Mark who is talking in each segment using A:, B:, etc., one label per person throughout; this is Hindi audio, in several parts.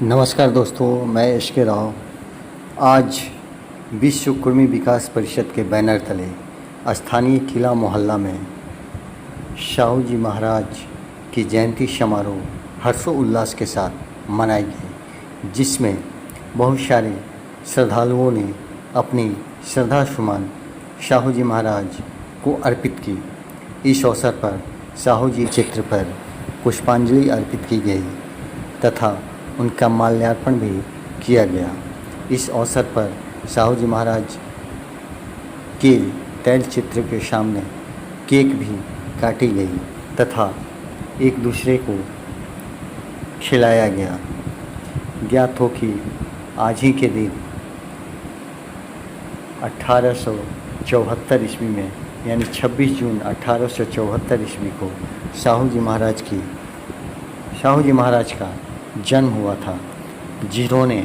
A: नमस्कार दोस्तों, मैं इश्के राव। आज विश्व कुर्मी विकास परिषद के बैनर तले स्थानीय किला मोहल्ला में शाहू जी महाराज की जयंती समारोह हर्षोल्लास के साथ मनाई गई, जिसमें बहुत सारे श्रद्धालुओं ने अपनी श्रद्धा सुमन शाहू जी महाराज को अर्पित की। इस अवसर पर शाहू जी चित्र पर पुष्पांजलि अर्पित की गई तथा उनका माल्यार्पण भी किया गया। इस अवसर पर शाहू जी महाराज के तैल चित्र के सामने केक भी काटी गई तथा एक दूसरे को खिलाया गया। ज्ञात हो कि आज ही के दिन 1874 ईस्वी में यानी 26 जून 1874 ईस्वी को शाहू जी महाराज का जन्म हुआ था, जिन्होंने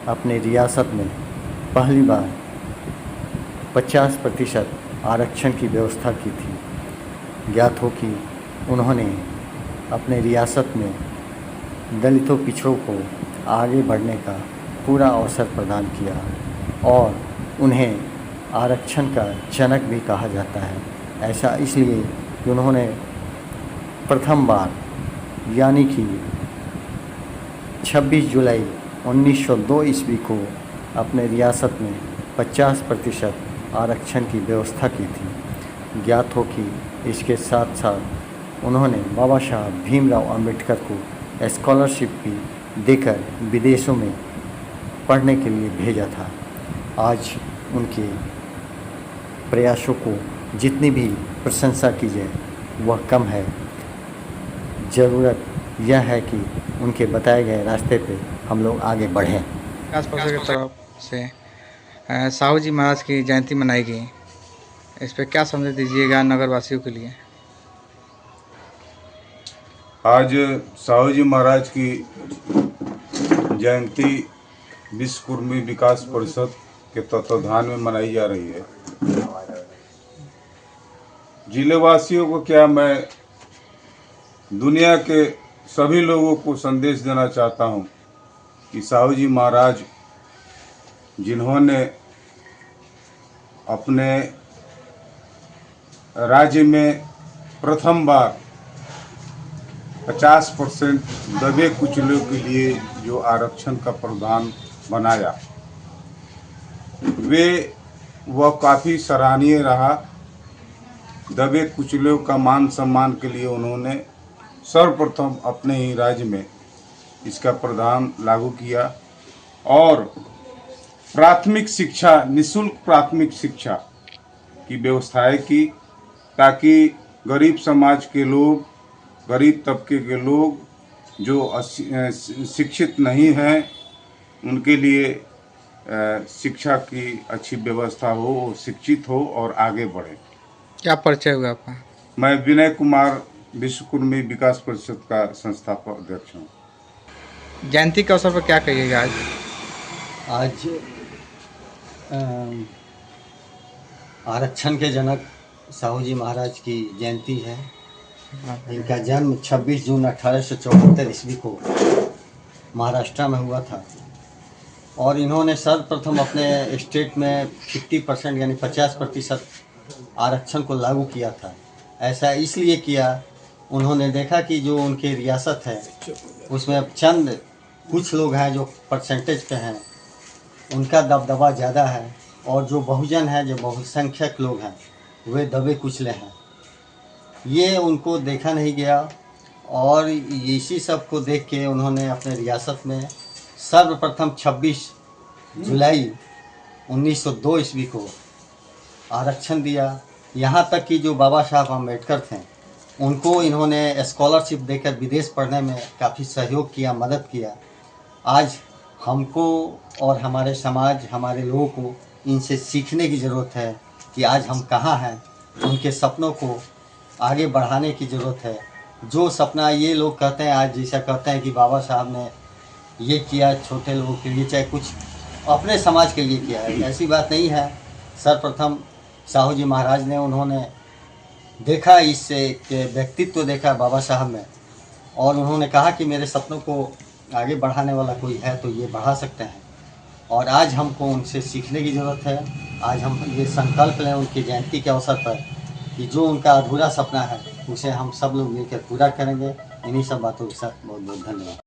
A: अपने रियासत में पहली बार 50% आरक्षण की व्यवस्था की थी। ज्ञात हो कि उन्होंने अपने रियासत में दलितों पिछड़ों को आगे बढ़ने का पूरा अवसर प्रदान किया और उन्हें आरक्षण का जनक भी कहा जाता है। ऐसा इसलिए कि उन्होंने प्रथम बार यानी कि 26 जुलाई 1902 ईस्वी को अपने रियासत में 50% आरक्षण की व्यवस्था की थी। ज्ञात हो कि इसके साथ साथ उन्होंने बाबा साहब भीमराव अंबेडकर को स्कॉलरशिप भी देकर विदेशों में पढ़ने के लिए भेजा था। आज उनके प्रयासों को जितनी भी प्रशंसा की जाए वह कम है। ज़रूरत यह है कि उनके बताए गए रास्ते पे हम लोग आगे बढ़ें।
B: विकास परिषद की तरफ से साहू जी महाराज की जयंती मनाई गई, इस पर क्या संदेश दीजिएगा नगरवासियों के लिए?
C: आज साहू जी महाराज की जयंती विश्व कुर्मी विकास परिषद के तत्वाधान में मनाई जा रही है। जिले वासियों को क्या, मैं दुनिया के सभी लोगों को संदेश देना चाहता हूं कि साहू जी महाराज जिन्होंने अपने राज्य में प्रथम बार 50% दबे कुचलों के लिए जो आरक्षण का प्रावधान बनाया, वह काफ़ी सराहनीय रहा। दबे कुचलों का मान सम्मान के लिए उन्होंने सर्वप्रथम अपने ही राज्य में इसका प्रावधान लागू किया और प्राथमिक शिक्षा, निःशुल्क प्राथमिक शिक्षा की व्यवस्थाएं की, ताकि गरीब समाज के लोग, गरीब तबके के लोग जो शिक्षित नहीं हैं, उनके लिए शिक्षा की अच्छी व्यवस्था हो, शिक्षित हो और आगे बढ़े।
B: क्या परिचय हुआ आपका?
C: मैं विनय कुमार विश्व कुर्मी विकास परिषद का संस्थापक अध्यक्ष हूँ।
B: जयंती के अवसर पर क्या कहिएगा
A: आज आरक्षण के जनक साहू जी महाराज की जयंती है। इनका जन्म 26 जून 1874 ईस्वी को महाराष्ट्र में हुआ था और इन्होंने सर्वप्रथम अपने स्टेट में 50% यानी 50% आरक्षण को लागू किया था। ऐसा इसलिए किया, उन्होंने देखा कि जो उनके रियासत है उसमें चंद कुछ लोग हैं जो परसेंटेज पे हैं, उनका दबदबा ज़्यादा है और जो बहुजन है, जो बहुसंख्यक लोग हैं, वे दबे कुचले हैं। ये उनको देखा नहीं गया और इसी सब को देख के उन्होंने अपने रियासत में सर्वप्रथम 26 जुलाई 1902 ईस्वी को आरक्षण दिया। यहाँ तक कि जो बाबा साहब अम्बेडकर थे, उनको इन्होंने स्कॉलरशिप देकर विदेश पढ़ने में काफ़ी सहयोग किया, मदद किया। आज हमको और हमारे समाज, हमारे लोगों को इनसे सीखने की ज़रूरत है कि आज हम कहाँ हैं। उनके सपनों को आगे बढ़ाने की ज़रूरत है। जो सपना ये लोग कहते हैं, आज जैसा कहते हैं कि बाबा साहब ने ये किया छोटे लोगों के लिए, चाहे कुछ अपने समाज के लिए किया है, ऐसी बात नहीं है। सर्वप्रथम साहू जी महाराज ने, उन्होंने देखा इससे व्यक्तित्व देखा बाबा साहब में और उन्होंने कहा कि मेरे सपनों को आगे बढ़ाने वाला कोई है तो ये बढ़ा सकते हैं। और आज हमको उनसे सीखने की ज़रूरत है। आज हम ये संकल्प लें उनकी जयंती के अवसर पर कि जो उनका अधूरा सपना है उसे हम सब लोग मिलकर पूरा करेंगे। इन्हीं सब बातों के साथ बहुत बहुत धन्यवाद।